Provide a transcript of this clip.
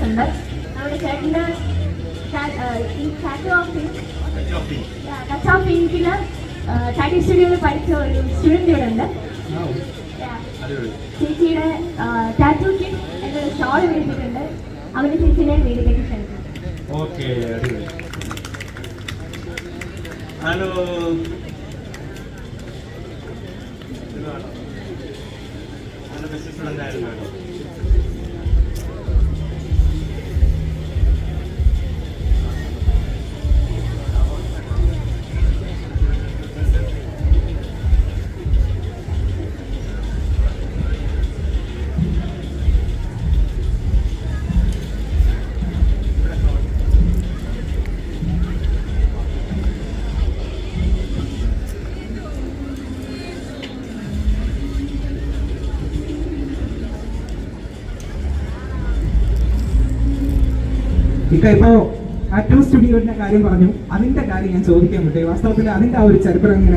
ഉണ്ട്. നമ്മുടെ ചേട്ടൻ്റെ ഈ ടാറ്റു ഓഫ് ടച്ച് ഓഫ് ഇങ്കില് ടാറ്റു സ്റ്റുഡിയോയിൽ പഠിച്ച ഒരു സ്റ്റുഡൻറ് ഇവിടെ ഉണ്ട്. ചേച്ചിയുടെ ടാറ്റു കിറ്റ് എൻ്റെ ഷോൾ മേടിച്ചിട്ടുണ്ട്. അവൻ്റെ ചേച്ചിനെ വീട്ടിലേക്ക് ക്ഷണിച്ചു. Okay, hello. ബെസ്റ്റ് ഫ്രണ്ട് ആയിരുന്നു കേട്ടോ. ഇപ്പൊ ടാറ്റു സ്റ്റുഡിയോയുടെ കാര്യം പറഞ്ഞു. അതിന്റെ കാര്യം ഞാൻ ചോദിക്കാൻ വിട്ടേ. വാസ്തവത്തിൽ അതിന്റെ ആ ഒരു ചരിത്രം എങ്ങനെ